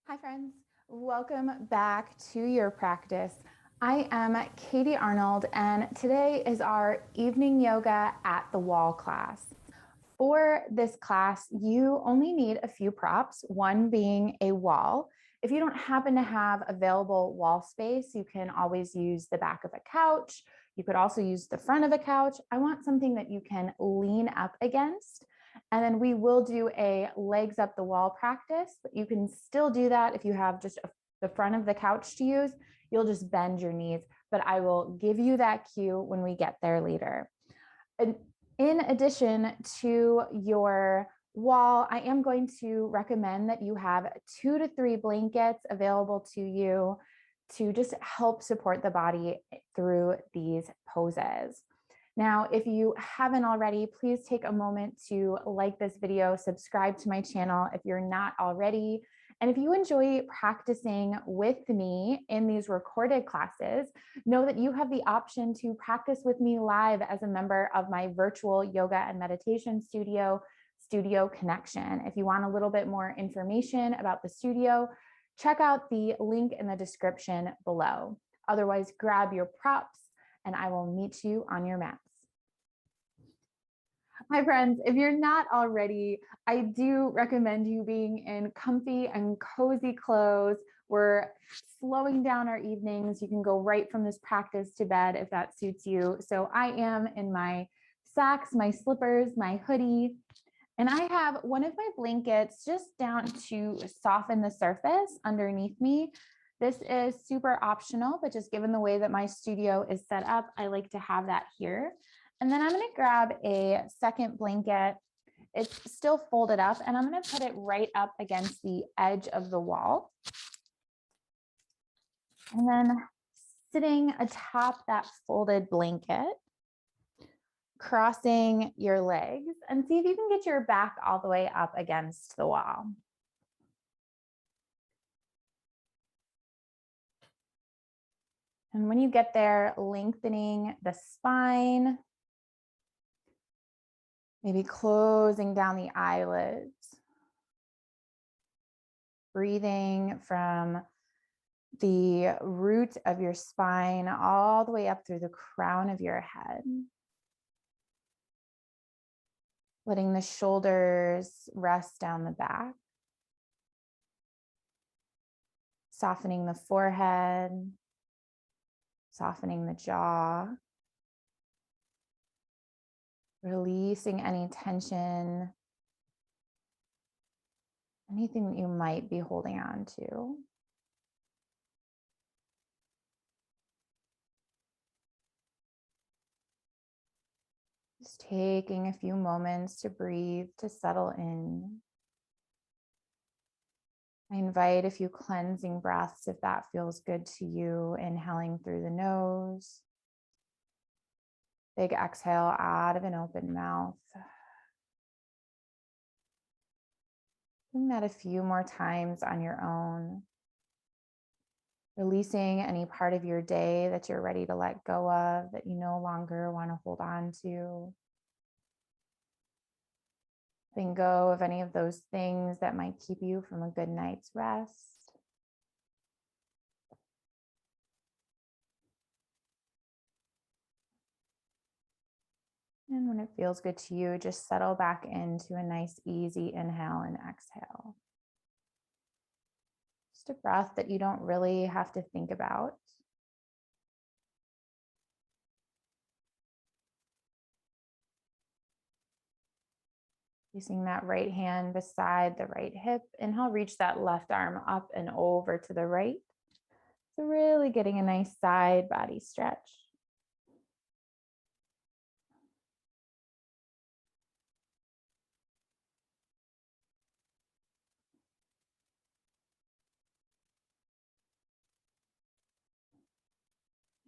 Hi friends, welcome back to your practice. I am Katie Arnold and today is our evening yoga at the wall class. For this class, you only need a few props, one being a wall. If you don't happen to have available wall space, you can always use the back of a couch. You could also use the front of a couch. I want something that you can lean up against. And then we will do a legs up the wall practice, but you can still do that if you have just the front of the couch to use. You'll just bend your knees, but I will give you that cue when we get there later. And in addition to your wall, I am going to recommend that you have 2 to 3 blankets available to you to just help support the body through these poses. Now, if you haven't already, please take a moment to like this video, subscribe to my channel if you're not already. And if you enjoy practicing with me in these recorded classes, know that you have the option to practice with me live as a member of my virtual yoga and meditation studio, Studio Connection. If you want a little bit more information about the studio, check out the link in the description below. Otherwise, grab your props and I will meet you on your mats. Hi friends, if you're not already, I do recommend you being in comfy and cozy clothes. We're slowing down our evenings. You can go right from this practice to bed if that suits you. So I am in my socks, my slippers, my hoodie, and I have one of my blankets just down to soften the surface underneath me. This is super optional, but just given the way that my studio is set up, I like to have that here. And then I'm going to grab a second blanket. It's still folded up, and I'm going to put it right up against the edge of the wall. And then sitting atop that folded blanket, crossing your legs, and see if you can get your back all the way up against the wall. And when you get there, lengthening the spine, maybe closing down the eyelids, breathing from the root of your spine all the way up through the crown of your head. Letting the shoulders rest down the back. Softening the forehead, softening the jaw. Releasing any tension, anything that you might be holding on to. Just taking a few moments to breathe, to settle in. I invite a few cleansing breaths if that feels good to you. Inhaling through the nose. Big exhale out of an open mouth. Doing that a few more times on your own. Releasing any part of your day that you're ready to let go of, that you no longer want to hold on to. Letting go of any of those things that might keep you from a good night's rest. And when it feels good to you, just settle back into a nice, easy inhale and exhale. Just a breath that you don't really have to think about. Placing that right hand beside the right hip. Inhale, reach that left arm up and over to the right. So really getting a nice side body stretch.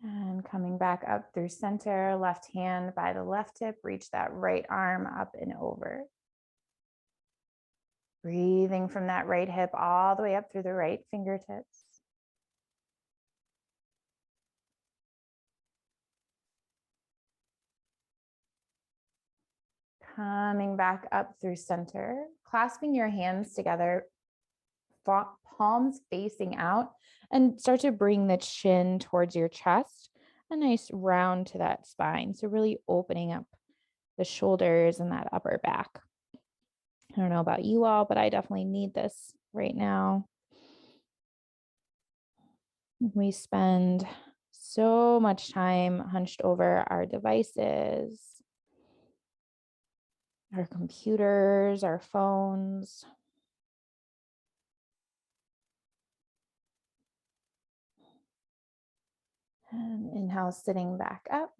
And coming back up through center, left hand by the left hip, reach that right arm up and over. Breathing from that right hip all the way up through the right fingertips. Coming back up through center, clasping your hands together, palms facing out, and start to bring the chin towards your chest, a nice round to that spine. So really opening up the shoulders and that upper back. I don't know about you all, but I definitely need this right now. We spend so much time hunched over our devices, our computers, our phones. And inhale, sitting back up.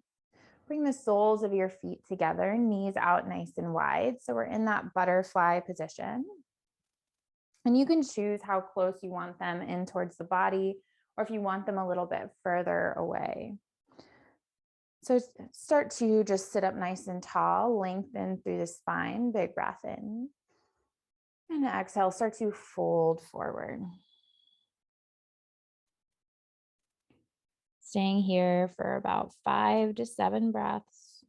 Bring the soles of your feet together, knees out nice and wide. So we're in that butterfly position. And you can choose how close you want them in towards the body, or if you want them a little bit further away. So start to just sit up nice and tall, lengthen through the spine, big breath in. And exhale, start to fold forward. Staying here for about 5 to 7 breaths.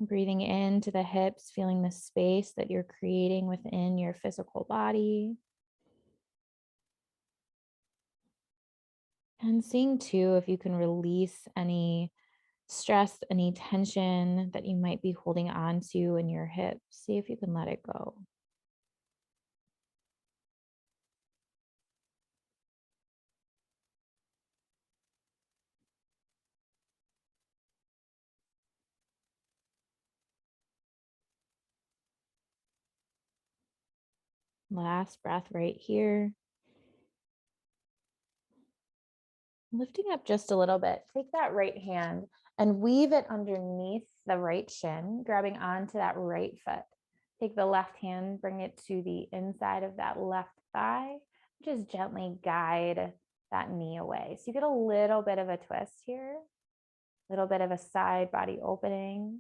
Breathing into the hips, feeling the space that you're creating within your physical body. And seeing too if you can release any stress, any tension that you might be holding on to in your hips. See if you can let it go. Last breath right here. Lifting up just a little bit, take that right hand and weave it underneath the right shin, grabbing onto that right foot. Take the left hand, bring it to the inside of that left thigh. Just gently guide that knee away. So you get a little bit of a twist here, a little bit of a side body opening.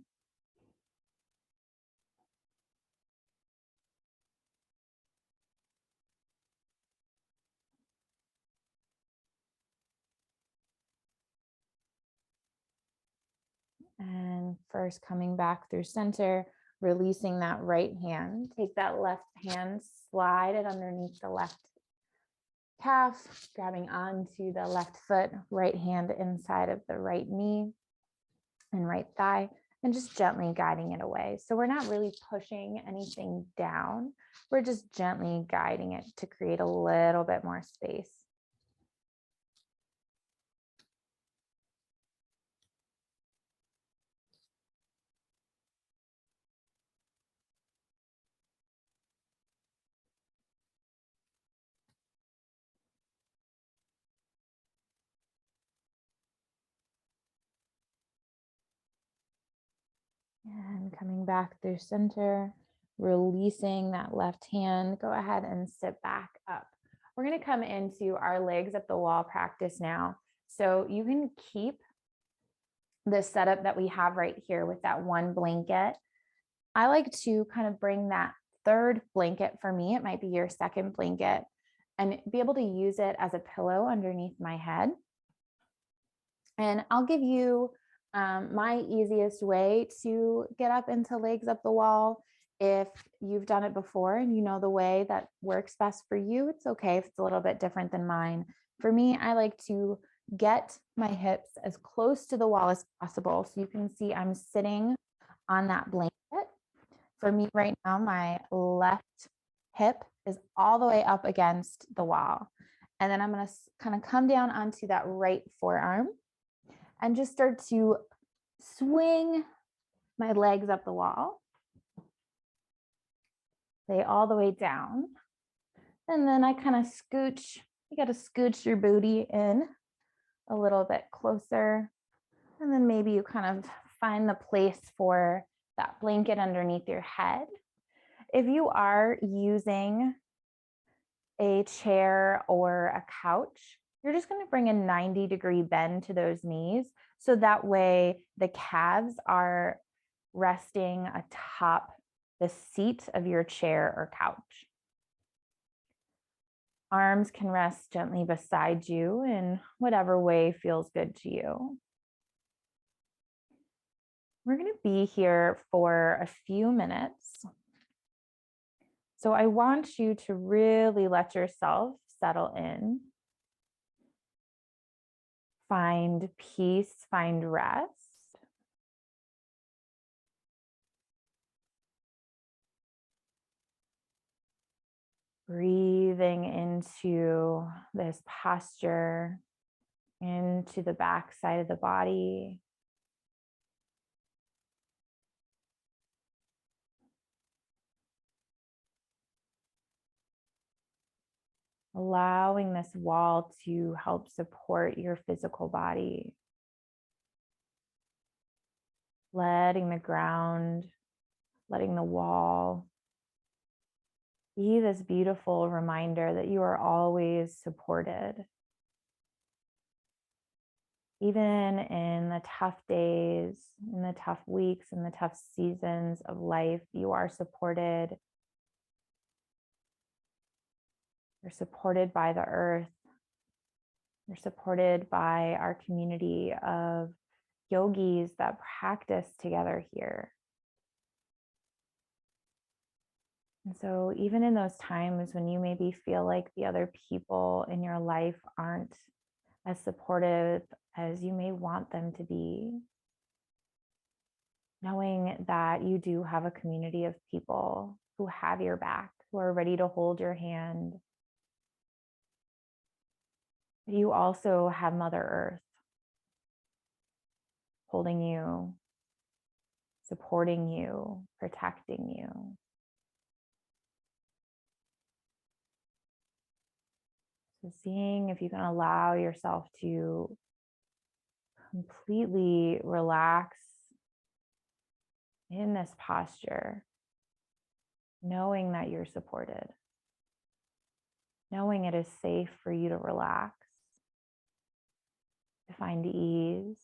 And first coming back through center, releasing that right hand. Take that left hand, slide it underneath the left calf, grabbing onto the left foot, right hand inside of the right knee and right thigh, and just gently guiding it away. So we're not really pushing anything down. We're just gently guiding it to create a little bit more space. And coming back through center, releasing that left hand, go ahead and sit back up. We're going to come into our legs up the wall practice now. So you can keep the setup that we have right here with that one blanket. I like to kind of bring that third blanket, for me, it might be your second blanket, and be able to use it as a pillow underneath my head. And I'll give you my easiest way to get up into legs up the wall. If you've done it before and you know the way that works best for you, it's okay if it's a little bit different than mine. For me, I like to get my hips as close to the wall as possible. So you can see I'm sitting on that blanket. For me right now, my left hip is all the way up against the wall. And then I'm going to kind of come down onto that right forearm and just start to swing my legs up the wall. Lay all the way down. And then I kind of scooch, you got to scooch your booty in a little bit closer. And then maybe you kind of find the place for that blanket underneath your head. If you are using a chair or a couch, you're just going to bring a 90-degree bend to those knees. So that way the calves are resting atop the seat of your chair or couch. Arms can rest gently beside you in whatever way feels good to you. We're going to be here for a few minutes. So I want you to really let yourself settle in, find peace, find rest. Breathing into this posture, into the back side of the body. Allowing this wall to help support your physical body. Letting the ground, letting the wall be this beautiful reminder that you are always supported. Even in the tough days, in the tough weeks, in the tough seasons of life, you are supported. You're supported by the earth. You're supported by our community of yogis that practice together here. And so even in those times when you maybe feel like the other people in your life aren't as supportive as you may want them to be, knowing that you do have a community of people who have your back, who are ready to hold your hand. You also have Mother Earth holding you, supporting you, protecting you. So seeing if you can allow yourself to completely relax in this posture, knowing that you're supported, knowing it is safe for you to relax, to find ease.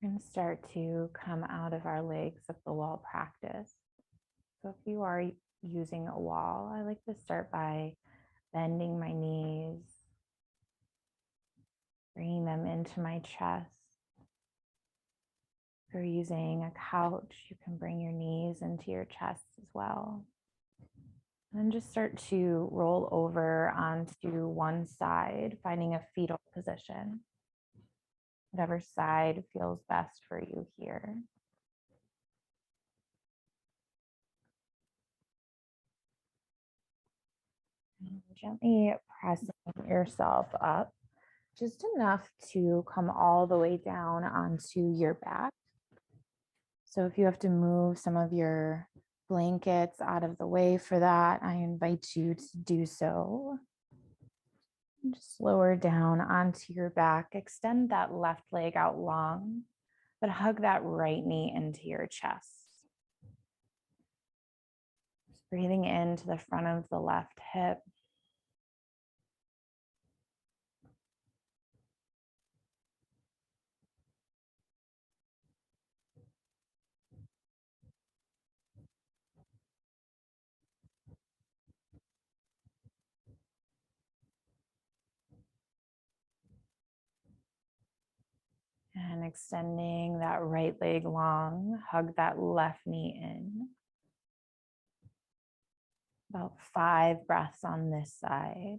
We're going to start to come out of our legs up the wall practice. So if you are using a wall, I like to start by bending my knees, bringing them into my chest. If you're using a couch, you can bring your knees into your chest as well. And then just start to roll over onto one side, finding a fetal position. Whatever side feels best for you here. And gently pressing yourself up just enough to come all the way down onto your back. So if you have to move some of your blankets out of the way for that, I invite you to do so. Just lower down onto your back. Extend that left leg out long. but hug that right knee into your chest. Just breathing into the front of the left hip. And extending that right leg long, hug that left knee in. About 5 breaths on this side.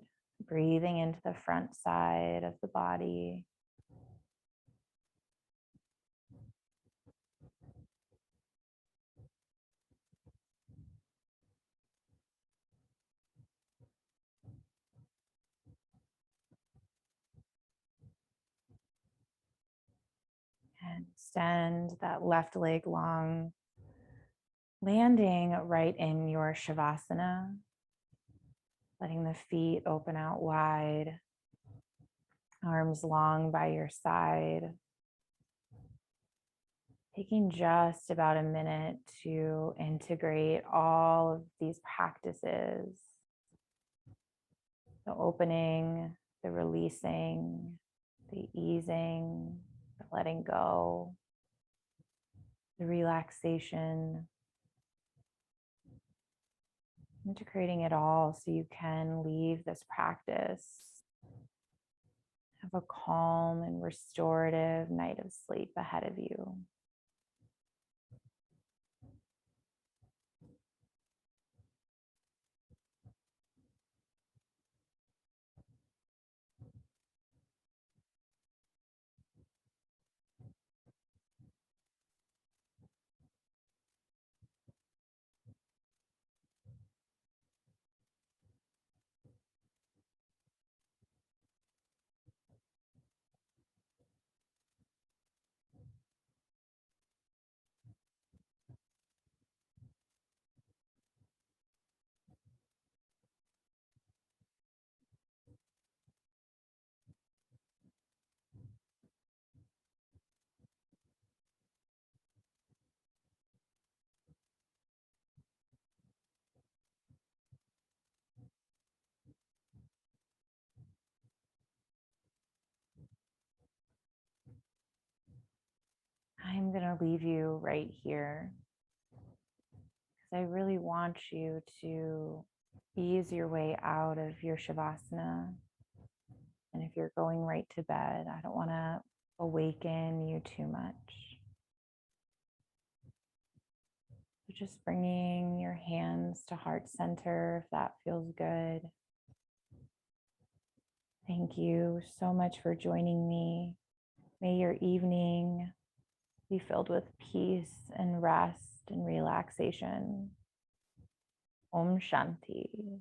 Breathing into the front side of the body. And extend that left leg long, landing right in your Shavasana, letting the feet open out wide, arms long by your side. Taking just about a minute to integrate all of these practices, the opening, the releasing, the easing, the letting go, the relaxation, integrating it all so you can leave this practice, have a calm and restorative night of sleep ahead of you. I'm going to leave you right here because I really want you to ease your way out of your Shavasana. And if you're going right to bed, I don't want to awaken you too much. So just bringing your hands to heart center if that feels good. Thank you so much for joining me. May your evening be filled with peace and rest and relaxation. Om Shanti.